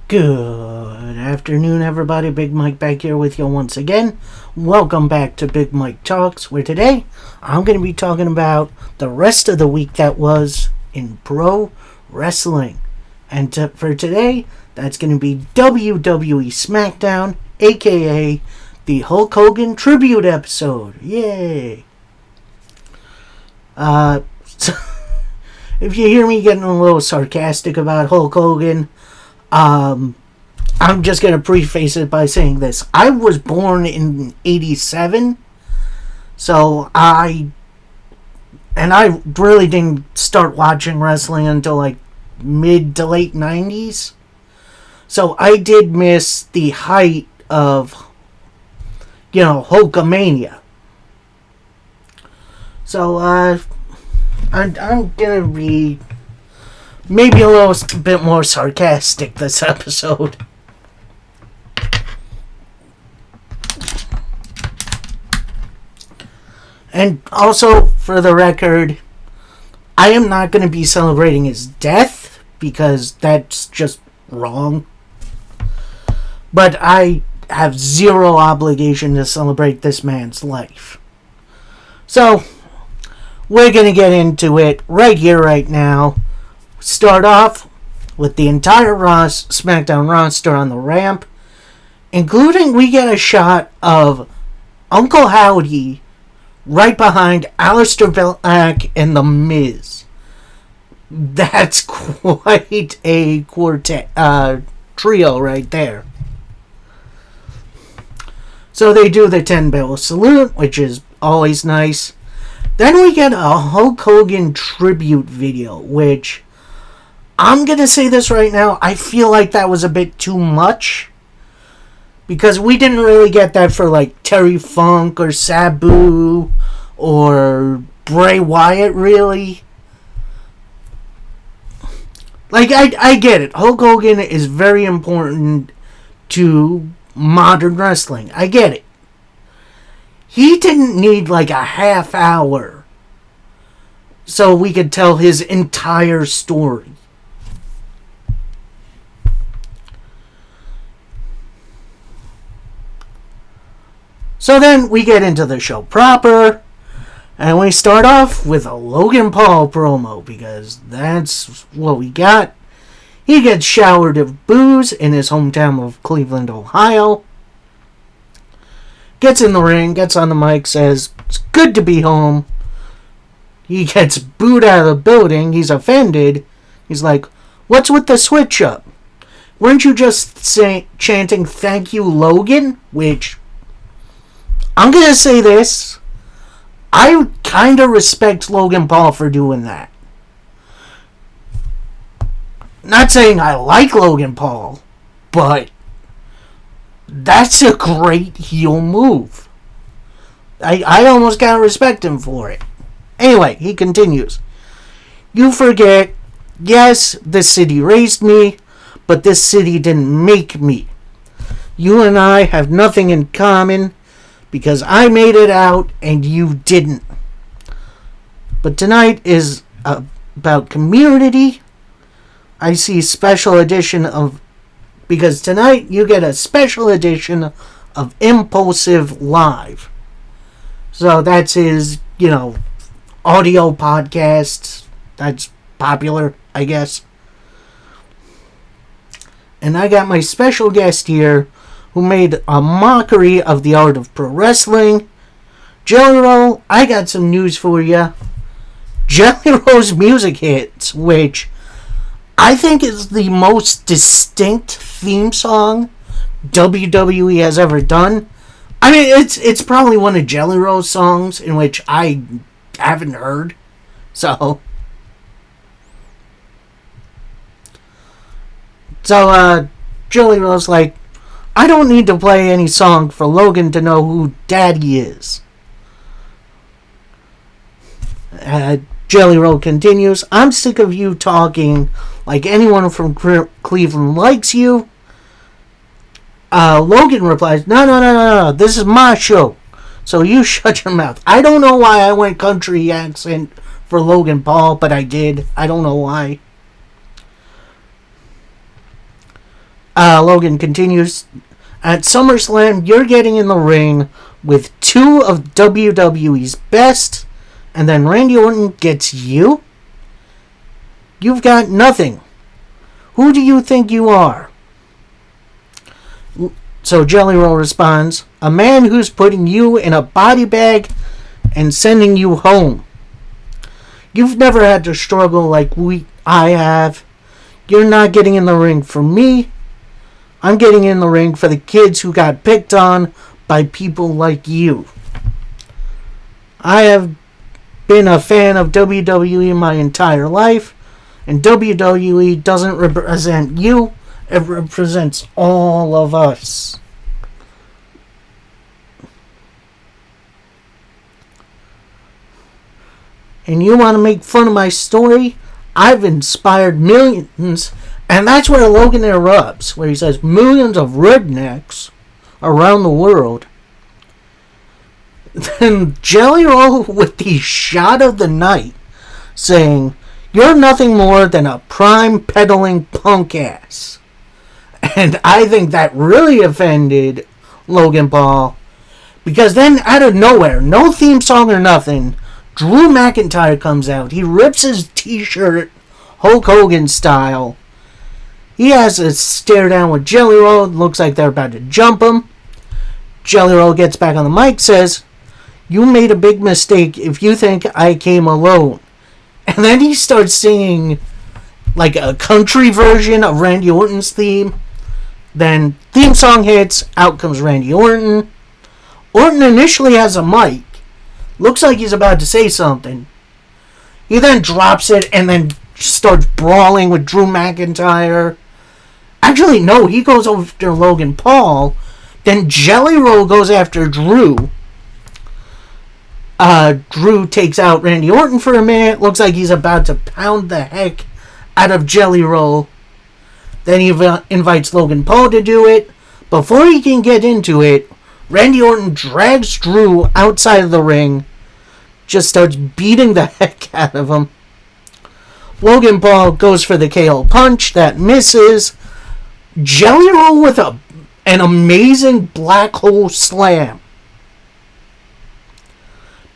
Good afternoon, everybody. Big Mike back here with you once again. Welcome back to Big Mike Talks, where today I'm going to be talking about the rest of the week that was in pro wrestling. And for today, that's going to be WWE SmackDown, aka the Hulk Hogan tribute episode. Yay! So if you hear me getting a little sarcastic about Hulk Hogan, I'm just going to preface it by saying this. I was born in 87, so I really didn't start watching wrestling until like mid to late 90s. So I did miss the height of, Hulkamania. So I'm going to be maybe a little bit more sarcastic this episode. And also, for the record, I am not going to be celebrating his death because that's just wrong. But I have zero obligation to celebrate this man's life. So, we're going to get into it right here, right now. Start off with the entire SmackDown roster on the ramp, including we get a shot of Uncle Howdy right behind Aleister Black and The Miz. That's quite a trio right there. So they do the 10-bell salute, which is always nice. Then we get a Hulk Hogan tribute video, which I'm going to say this right now. I feel like that was a bit too much. Because we didn't really get that for like Terry Funk or Sabu or Bray Wyatt, really. Like, I get it. Hulk Hogan is very important to modern wrestling. I get it. He didn't need like a half hour so we could tell his entire story. So then we get into the show proper, and we start off with a Logan Paul promo, because that's what we got. He gets showered of booze in his hometown of Cleveland, Ohio. Gets in the ring, gets on the mic, says, "It's good to be home." He gets booed out of the building. He's offended. He's like, "What's with the switch up? Weren't you just chanting, 'Thank you, Logan'?" Which, I'm going to say this. I kind of respect Logan Paul for doing that. Not saying I like Logan Paul, but that's a great heel move. I almost gotta respect him for it. Anyway, he continues. "You forget, yes, this city raised me, but this city didn't make me. You and I have nothing in common, because I made it out and you didn't. But tonight is about community. I see special edition of... Because tonight you get a special edition of Impulsive Live." So that's his, audio podcast. That's popular, I guess. "And I got my special guest here, who made a mockery of the art of pro wrestling. Jelly Roll, I got some news for you. Jelly Roll's music hits, which I think is the most distinct theme song WWE has ever done. I mean, it's probably one of Jelly Roll's songs in which I haven't heard. So Jelly Roll's like, "I don't need to play any song for Logan to know who Daddy is." Jelly Roll continues, "I'm sick of you talking like anyone from Cleveland likes you." Logan replies, No, this is my show, so you shut your mouth." I don't know why I went country accent for Logan Paul, but I did. I don't know why. Logan continues, at SummerSlam, you're getting in the ring with two of WWE's best, and then Randy Orton gets you? You've got nothing. Who do you think you are? So Jelly Roll responds, a man who's putting you in a body bag and sending you home. You've never had to struggle like I have. You're not getting in the ring for me. I'm getting in the ring for the kids who got picked on by people like you. I have been a fan of WWE my entire life, and WWE doesn't represent you. It represents all of us. And you want to make fun of my story? I've inspired millions. And that's where Logan erupts, where he says millions of rednecks around the world. Then Jelly Roll with the shot of the night, saying, you're nothing more than a prime peddling punk ass. And I think that really offended Logan Paul, because then out of nowhere, no theme song or nothing, Drew McIntyre comes out. He rips his t-shirt Hulk Hogan style. He has a stare down with Jelly Roll. Looks like they're about to jump him. Jelly Roll gets back on the mic, says, you made a big mistake if you think I came alone. And then he starts singing like a country version of Randy Orton's theme. Then theme song hits, out comes Randy Orton. Orton initially has a mic. Looks like he's about to say something. He then drops it and then starts brawling with Drew McIntyre. Actually, no, he goes after Logan Paul. Then Jelly Roll goes after Drew. Drew takes out Randy Orton for a minute. Looks like he's about to pound the heck out of Jelly Roll. Then he invites Logan Paul to do it. Before he can get into it, Randy Orton drags Drew outside of the ring. Just starts beating the heck out of him. Logan Paul goes for the KO punch. That misses. Jelly Roll with an amazing black hole slam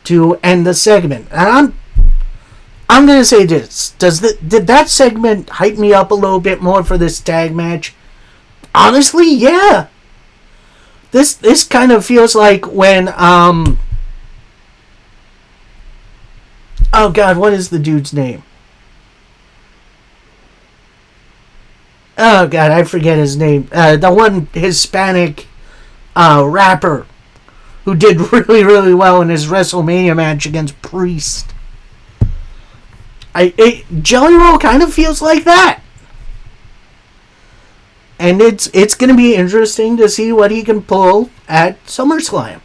to end the segment. And I'm going to say this. Did that segment hype me up a little bit more for this tag match? Honestly, yeah. This kind of feels like when oh god, what is the dude's name? Oh god, I forget his name. The one Hispanic rapper who did really, really well in his WrestleMania match against Priest. Jelly Roll kind of feels like that. And it's going to be interesting to see what he can pull at SummerSlam.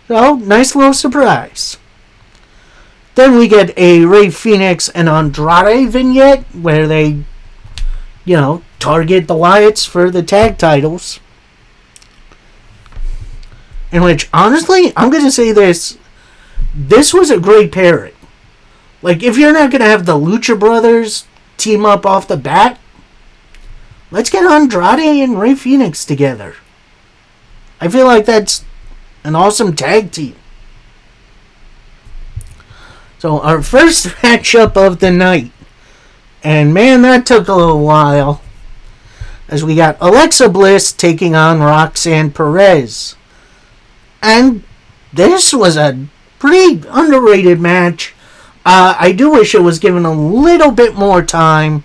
So, nice little surprise. Then we get a Rey Fenix and Andrade vignette where they, target the Wyatts for the tag titles. In which, honestly, I'm going to say this. This was a great pairing. Like, if you're not going to have the Lucha Brothers team up off the bat, let's get Andrade and Rey Fenix together. I feel like that's an awesome tag team. So, our first matchup of the night. And man, that took a little while. As we got Alexa Bliss taking on Roxanne Perez. And this was a pretty underrated match. I do wish it was given a little bit more time.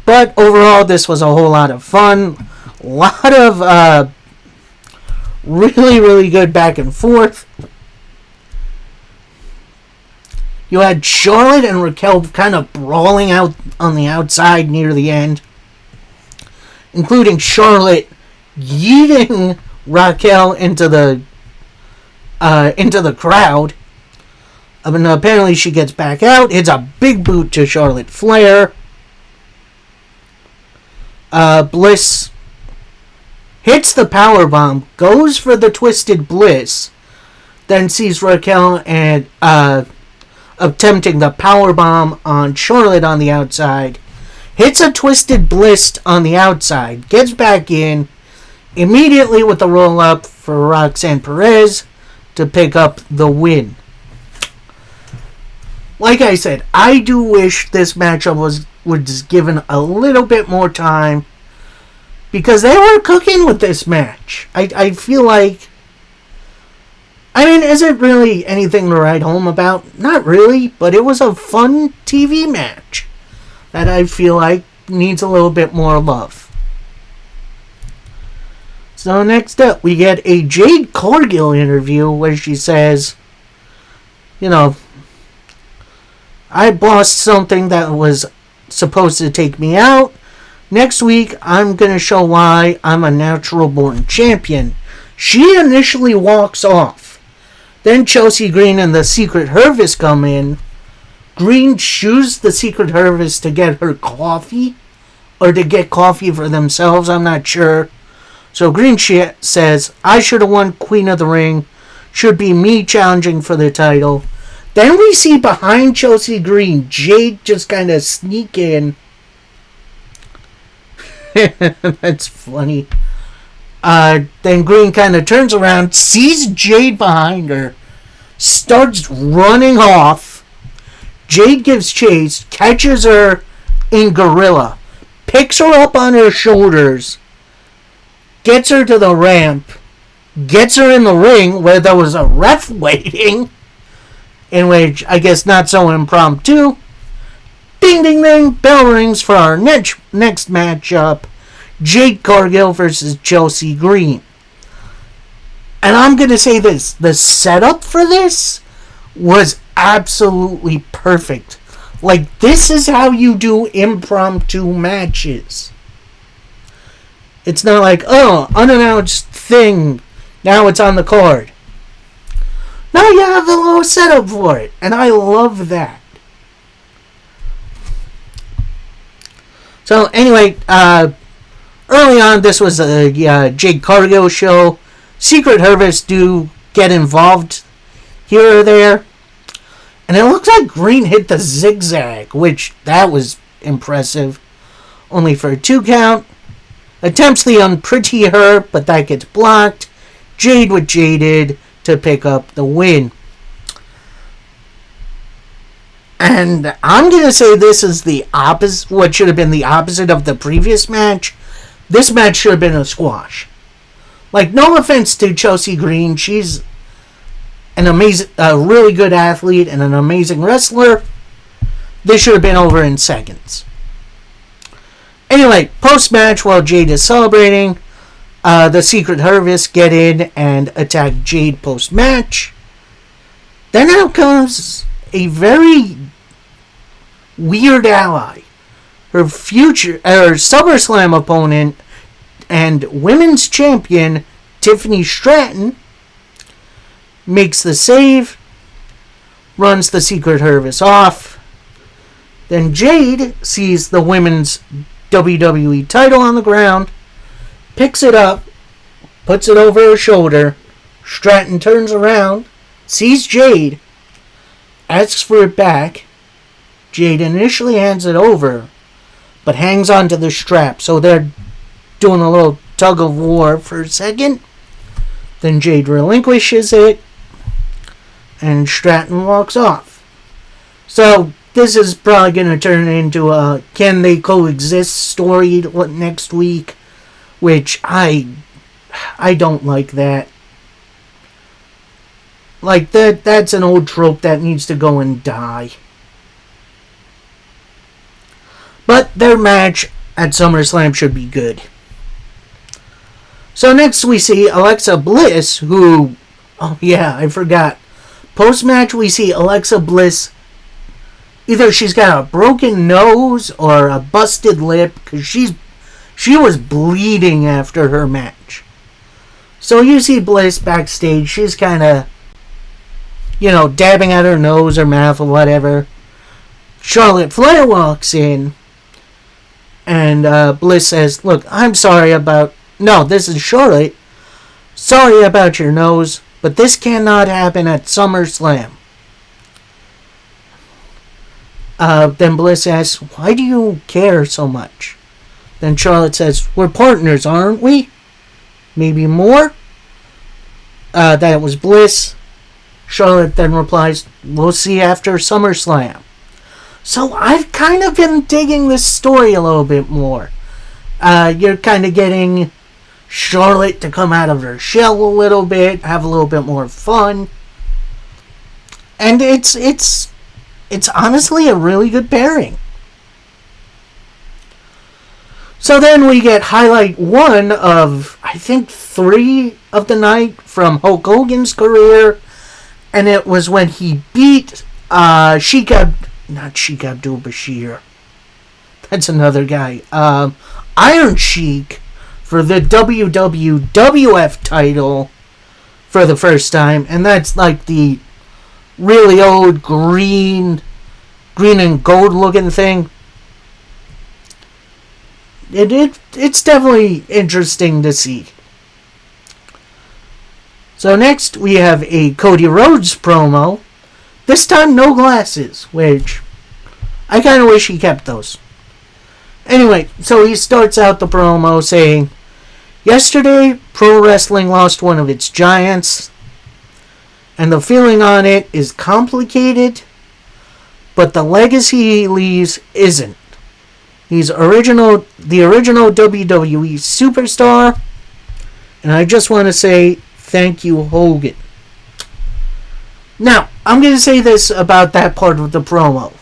But overall, this was a whole lot of fun. A lot of really, really good back and forth. You had Charlotte and Raquel kind of brawling out on the outside near the end. Including Charlotte yeeting Raquel into the crowd. And apparently she gets back out. It's a big boot to Charlotte Flair. Bliss hits the powerbomb, goes for the Twisted Bliss, then sees Raquel and attempting the powerbomb on Charlotte on the outside, hits a twisted Bliss on the outside, gets back in, immediately with the roll up for Roxanne Perez to pick up the win. Like I said, I do wish this matchup was given a little bit more time, because they were cooking with this match. I feel like, I mean, is it really anything to write home about? Not really, but it was a fun TV match that I feel like needs a little bit more love. So next up, we get a Jade Cargill interview where she says, you know, I lost something that was supposed to take me out. Next week, I'm going to show why I'm a natural born champion. She initially walks off. Then Chelsea Green and the Secret Harvest come in. Green shoos the Secret Harvest to get her coffee, or to get coffee for themselves, I'm not sure. So Green says, I should have won Queen of the Ring. Should be me challenging for the title. Then we see behind Chelsea Green, Jade just kind of sneak in. That's funny. Then Green kind of turns around, sees Jade behind her, starts running off. Jade gives chase, catches her in Gorilla, picks her up on her shoulders, gets her to the ramp, gets her in the ring where there was a ref waiting, in which I guess not so impromptu. Ding ding ding, bell rings for our next matchup. Jade Cargill versus Chelsea Green. And I'm going to say this. The setup for this was absolutely perfect. Like, this is how you do impromptu matches. It's not like, oh, unannounced thing. Now it's on the card. Now you have the little setup for it. And I love that. So, anyway, early on, this was a Jade Cargill show. Secret Harvest do get involved here or there. And it looks like Green hit the zigzag, which that was impressive. Only for a 2 count. Attempts the unpretty her, but that gets blocked. Jade with Jaded to pick up the win. And I'm going to say this is the opposite, what should have been the opposite of the previous match. This match should have been a squash. Like, no offense to Chelsea Green. She's an amazing, a really good athlete and an amazing wrestler. This should have been over in seconds. Anyway, post-match, while Jade is celebrating, the Secret Harvest get in and attack Jade post-match. Then out comes a very weird ally. Her SummerSlam opponent and women's champion, Tiffany Stratton, makes the save, runs the Secret Harvest off. Then Jade sees the women's WWE title on the ground, picks it up, puts it over her shoulder. Stratton turns around, sees Jade, asks for it back. Jade initially hands it over, but hangs onto the strap, so they're doing a little tug of war for a second. Then Jade relinquishes it, and Stratton walks off. So this is probably going to turn into a can they coexist story next week, which I don't like that. Like, that's an old trope that needs to go and die. But their match at SummerSlam should be good. So next we see Alexa Bliss, who, oh yeah, I forgot. Post-match we see Alexa Bliss, either she's got a broken nose or a busted lip, because she was bleeding after her match. So you see Bliss backstage, she's kind of, dabbing at her nose or mouth or whatever. Charlotte Flair walks in, and Bliss says, look, I'm sorry about... No, this is Charlotte. Sorry about your nose, but this cannot happen at SummerSlam. Then Bliss asks, why do you care so much? Then Charlotte says, we're partners, aren't we? Maybe more? That was Bliss. Charlotte then replies, we'll see after SummerSlam. So I've kind of been digging this story a little bit more. You're kind of getting Charlotte to come out of her shell a little bit, have a little bit more fun. And it's honestly a really good pairing. So then we get highlight 1 of, I think, 3 of the night from Hulk Hogan's career. And it was when he beat not Sheik Abdul-Bashir. That's another guy. Iron Sheik for the WWF title for the first time. And that's like the really old green and gold looking thing. It's definitely interesting to see. So next we have a Cody Rhodes promo. This time no glasses, which I kind of wish he kept those. Anyway, so he starts out the promo saying, yesterday pro wrestling lost one of its giants, and the feeling on it is complicated, but the legacy he leaves isn't. He's the original WWE superstar, and I just want to say thank you, Hogan. Now, I'm going to say this about that part of the promo.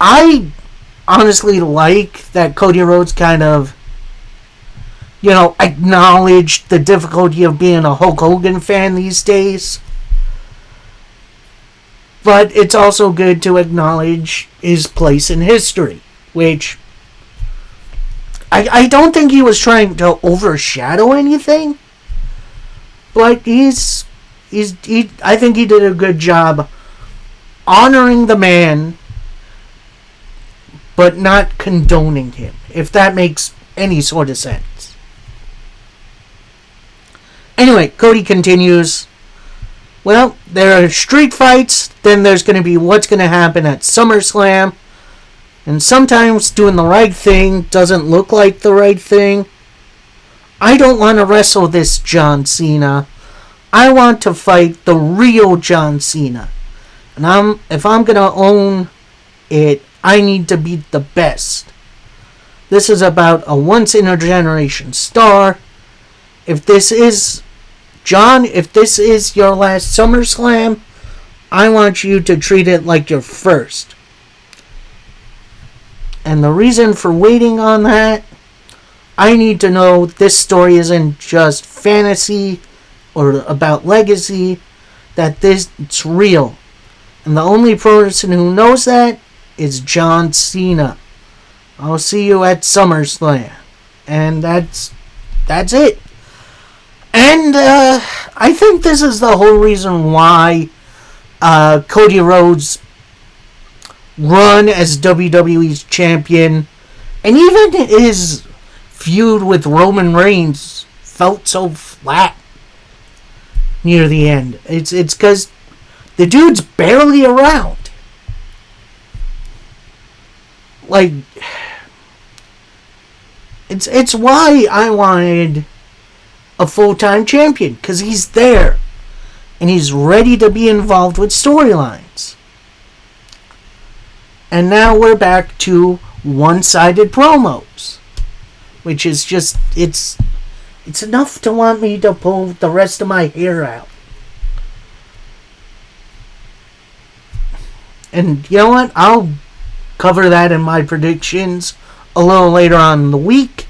I honestly like that Cody Rhodes kind of, acknowledged the difficulty of being a Hulk Hogan fan these days. But it's also good to acknowledge his place in history, which I don't think he was trying to overshadow anything. But I think he did a good job honoring the man, but not condoning him, if that makes any sort of sense. Anyway, Cody continues. Well, there are street fights, then there's going to be what's going to happen at SummerSlam, and sometimes doing the right thing doesn't look like the right thing. I don't want to wrestle this John Cena. I want to fight the real John Cena. And if I'm going to own it, I need to beat the best. This is about a once-in-a-generation star. If this is your last SummerSlam, I want you to treat it like your first. And the reason for waiting on that, I need to know this story isn't just fantasy or about legacy, that it's real. And the only person who knows that is John Cena. I'll see you at SummerSlam. And that's it. And I think this is the whole reason why Cody Rhodes' run as WWE's champion, and even his feud with Roman Reigns, felt so flat near the end. It's because the dude's barely around. Like, it's why I wanted a full-time champion, because he's there and he's ready to be involved with storylines. And now we're back to one-sided promos, which is just it's enough to want me to pull the rest of my hair out. And you know what? I'll cover that in my predictions a little later on in the week,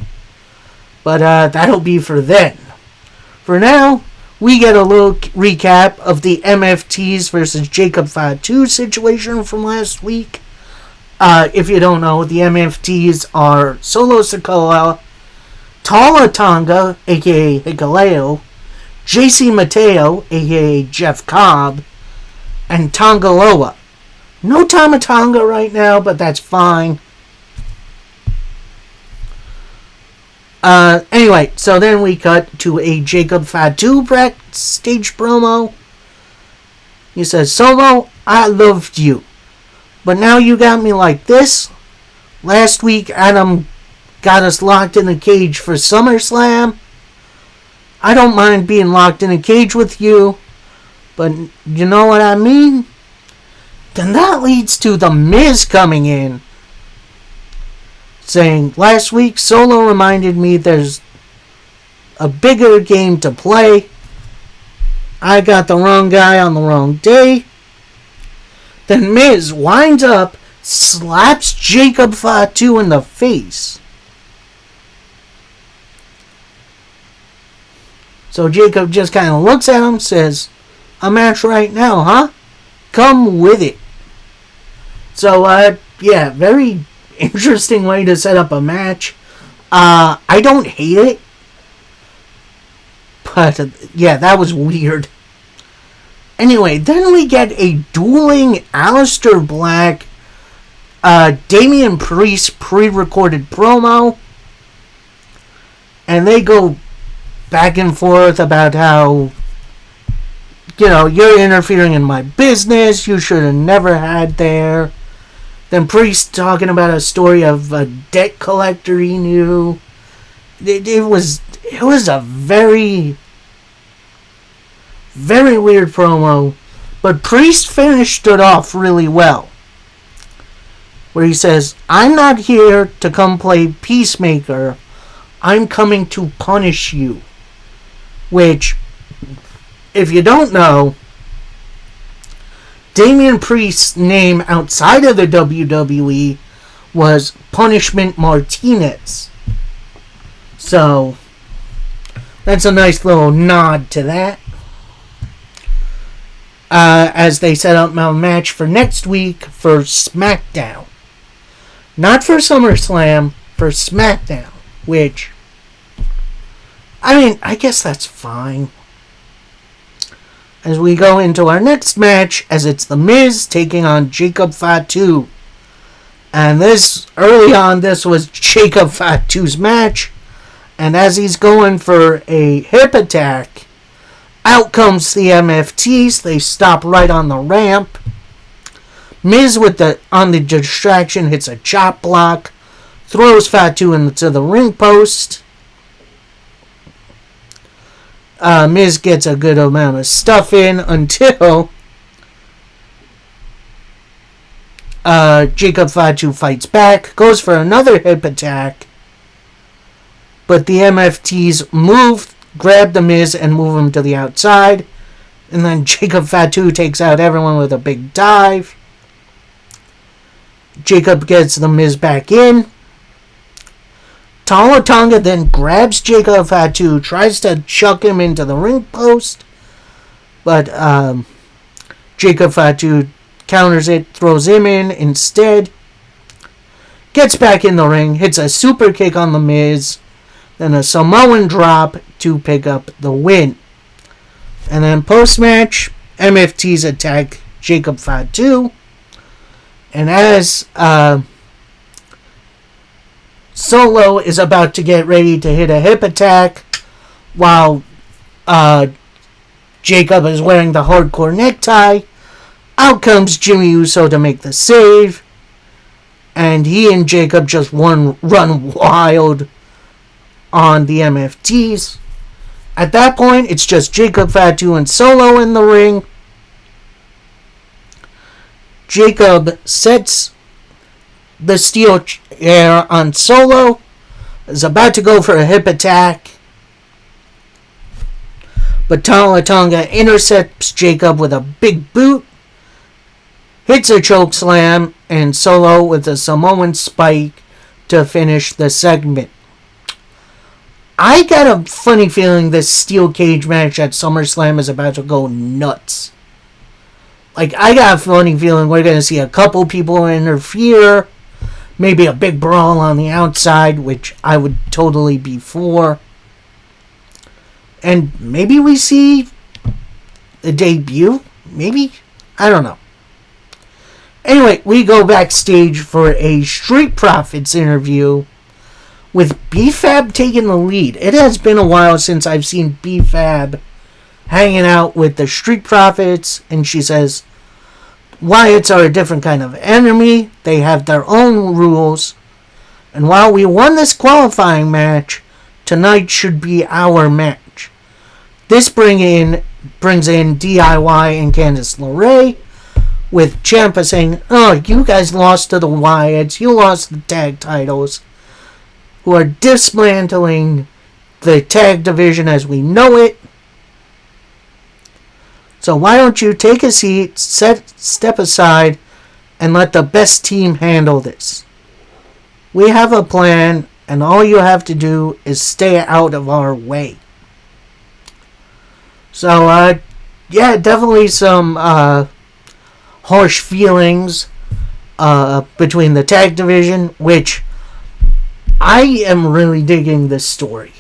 but that'll be for then. For now, we get a little recap of the MFTs versus Jacob Fatu situation from last week. If you don't know, the MFTs are Solo Sikoa, Tala Tonga, a.k.a. Hikuleo, JC Mateo, a.k.a. Jeff Cobb, and Tonga Loa. No Tama Tonga right now, but that's fine. Anyway, so then we cut to a Jacob Fatu backstage promo. He says, Solo, I loved you. But now you got me like this. Last week, Adam got us locked in a cage for SummerSlam. I don't mind being locked in a cage with you. But you know what I mean? Then that leads to The Miz coming in, saying, last week Solo reminded me there's a bigger game to play. I got the wrong guy on the wrong day. Then Miz winds up, slaps Jacob Fatu in the face. So Jacob just kind of looks at him, says, a match right now, huh? Come with it. So, yeah, very interesting way to set up a match. I don't hate it. But, yeah, that was weird. Anyway, then we get a dueling Aleister Black, Damian Priest pre-recorded promo. And they go back and forth about how, you know, you're interfering in my business. You should have never had there. Then Priest talking about a story of a debt collector he knew. It was a very, very weird promo. But Priest finished it off really well. Where he says, I'm not here to come play peacemaker. I'm coming to punish you. Which, if you don't know, Damian Priest's name outside of the WWE was Punishment Martinez. So, that's a nice little nod to that. As they set up a match for next week for SmackDown. Not for SummerSlam, for SmackDown. Which, I mean, I guess that's fine. As we go into our next match, as it's The Miz taking on Jacob Fatu. And this, early on, this was Jacob Fatu's match. And as he's going for a hip attack, out comes the MFTs. They stop right on the ramp. Miz on the distraction hits a chop block, throws Fatu into the ring post. Miz gets a good amount of stuff in until Jacob Fatu fights back, goes for another hip attack, but the MFTs grab the Miz and move him to the outside, and then Jacob Fatu takes out everyone with a big dive. Jacob gets the Miz back in. Tama Tonga then grabs Jacob Fatu, tries to chuck him into the ring post, but Jacob Fatu counters it, throws him in instead, gets back in the ring, hits a super kick on the Miz, then a Samoan drop to pick up the win. And then post-match, MFTs attack Jacob Fatu, and as Solo is about to get ready to hit a hip attack while Jacob is wearing the hardcore necktie. Out comes Jimmy Uso to make the save. And he and Jacob just run wild on the MFTs. At that point, it's just Jacob Fatu and Solo in the ring. Jacob sets the steel chair on Solo, is about to go for a hip attack, but Tama Tonga intercepts Jacob with a big boot, hits a choke slam, and Solo with a Samoan spike to finish the segment. I got a funny feeling this steel cage match at SummerSlam is about to go nuts. Like, I got a funny feeling we're going to see a couple people interfere. Maybe a big brawl on the outside, which I would totally be for. And maybe we see a debut? Maybe? I don't know. Anyway, we go backstage for a Street Profits interview with B-Fab taking the lead. It has been a while since I've seen B-Fab hanging out with the Street Profits, and she says, Wyatts are a different kind of enemy. They have their own rules. And while we won this qualifying match, tonight should be our match. This brings in DIY and Candice LeRae, with Ciampa saying, "Oh, you guys lost to the Wyatts. You lost the tag titles," who are dismantling the tag division as we know it. So why don't you take a seat, step aside, and let the best team handle this? We have a plan, and all you have to do is stay out of our way. So, yeah, definitely some harsh feelings between the tag division, which I am really digging this story.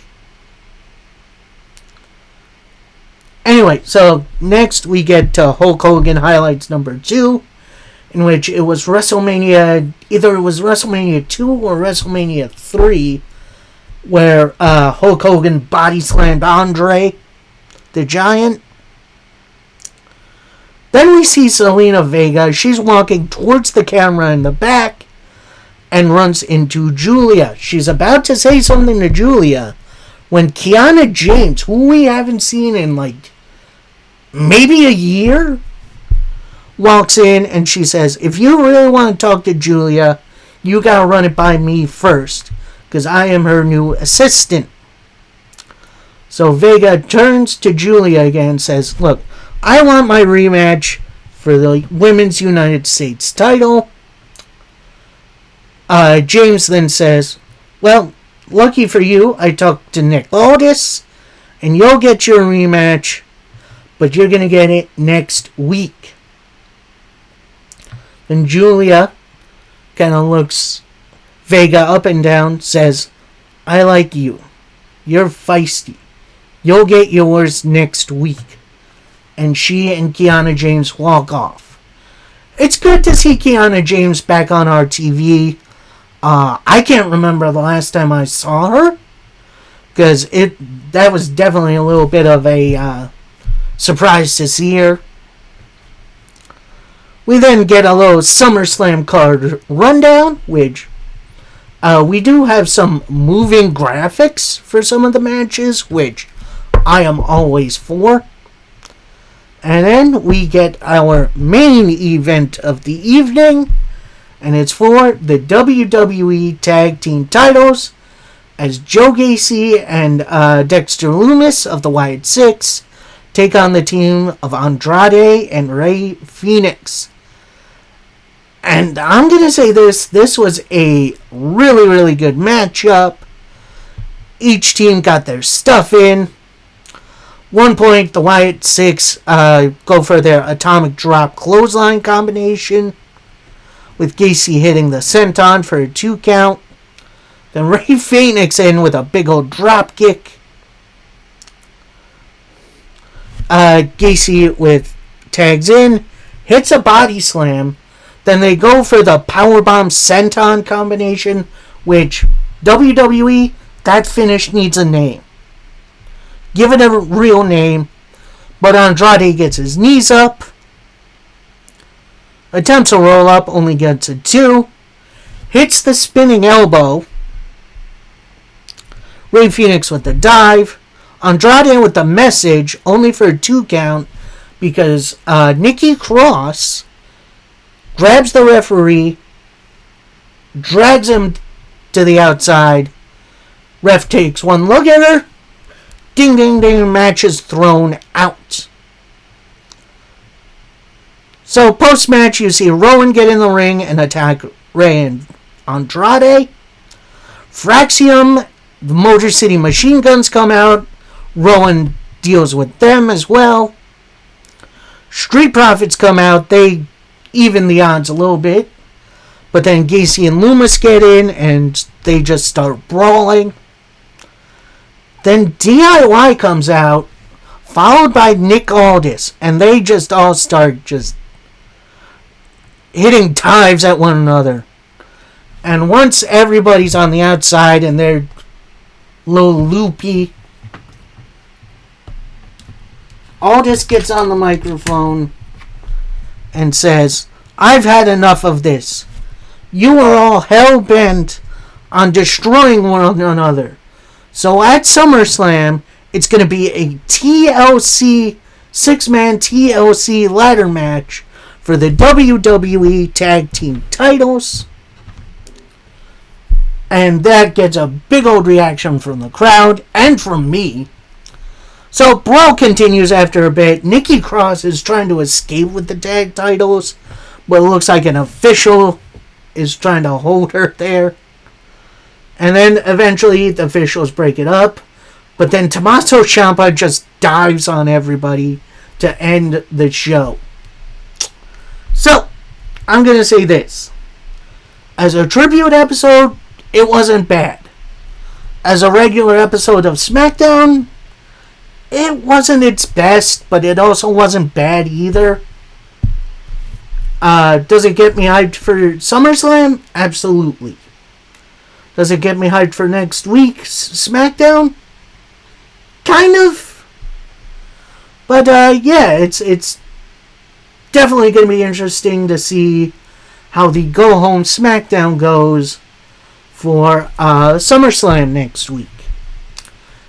Anyway, so next we get to Hulk Hogan Highlights number 2, in which it was WrestleMania, either it was WrestleMania 2 or WrestleMania 3, where Hulk Hogan body slammed Andre the Giant. Then we see Zelina Vega. She's walking towards the camera in the back and runs into Julia. She's about to say something to Julia when Kiana James, who we haven't seen in like maybe a year, walks in and she says, "If you really want to talk to Julia, you gotta run it by me first, because I am her new assistant." So Vega turns to Julia again and says, "Look, I want my rematch for the Women's United States title." James then says, "Well, lucky for you, I talked to Nick Aldis, and you'll get your rematch, but you're going to get it next week." Then Julia kind of looks Vega up and down, says, "I like you. You're feisty. You'll get yours next week." And she and Kiana James walk off. It's good to see Kiana James back on our TV. I can't remember the last time I saw her, because that was definitely a little bit of a surprise to see her. We then get a little SummerSlam card rundown, which we do have some moving graphics for some of the matches, which I am always for. And then we get our main event of the evening, and it's for the WWE Tag Team titles, as Joe Gacy and Dexter Lumis of the Wyatt Six take on the team of Andrade and Rey Fenix. And I'm going to say this was a really, really good matchup. Each team got their stuff in. One point, the Wyatt Six go for their atomic drop clothesline combination, with Gacy hitting the senton for a 2 count. Then Rey Fenix in with a big old drop kick. Gacy with tags in, hits a body slam. Then they go for the powerbomb senton combination, which WWE, that finish needs a name. Give it a real name. But Andrade gets his knees up. Attempts a roll up, only gets a 2. Hits the spinning elbow. Rey Fenix with the dive. Andrade with the message, only for a 2 count, because Nikki Cross grabs the referee, drags him to the outside. Ref takes one look at her. Ding, ding, ding, match is thrown out. So, post-match, you see Rowan get in the ring and attack Rey and Andrade. Fraxium, the Motor City Machine Guns come out. Rowan deals with them as well. Street Profits come out. They even the odds a little bit. But then Gacy and Lumis get in and they just start brawling. Then DIY comes out, followed by Nick Aldis, and they just all start just hitting dives at one another. And once everybody's on the outside and they're a little loopy, Aldis gets on the microphone and says, I've had enough of this. You are all hell-bent on destroying one another. So at SummerSlam, it's going to be a TLC, 6-man TLC ladder match for the WWE Tag Team titles. And that gets a big old reaction from the crowd and from me. So brawl continues after a bit. Nikki Cross is trying to escape with the tag titles, but it looks like an official is trying to hold her there. And then eventually the officials break it up. But then Tommaso Ciampa just dives on everybody to end the show. So, I'm going to say this. As a tribute episode, it wasn't bad. As a regular episode of SmackDown, it wasn't its best, but it also wasn't bad either. Does it get me hyped for SummerSlam? Absolutely. Does it get me hyped for next week's SmackDown? Kind of. But yeah, it's definitely going to be interesting to see how the Go Home SmackDown goes for SummerSlam next week.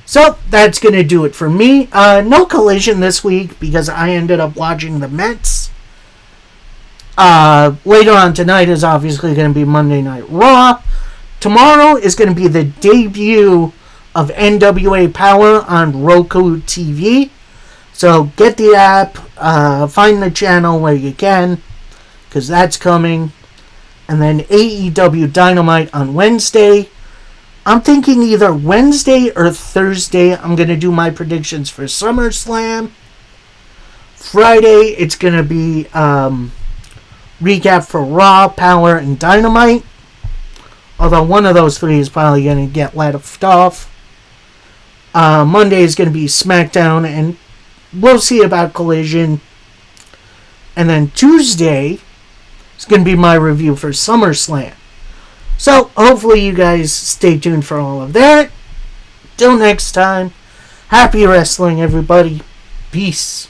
So, that's going to do it for me. No Collision this week because I ended up watching the Mets. Later on tonight is obviously going to be Monday Night Raw. Tomorrow is going to be the debut of NWA Power on Roku TV. So get the app, find the channel where you can, because that's coming. And then AEW Dynamite on Wednesday. I'm thinking either Wednesday or Thursday I'm going to do my predictions for SummerSlam. Friday it's going to be recap for Raw, Power, and Dynamite. Although one of those three is probably going to get left off. Monday is going to be SmackDown, and we'll see about Collision. And then Tuesday is going to be my review for SummerSlam. So, hopefully you guys stay tuned for all of that. Till next time, happy wrestling, everybody. Peace.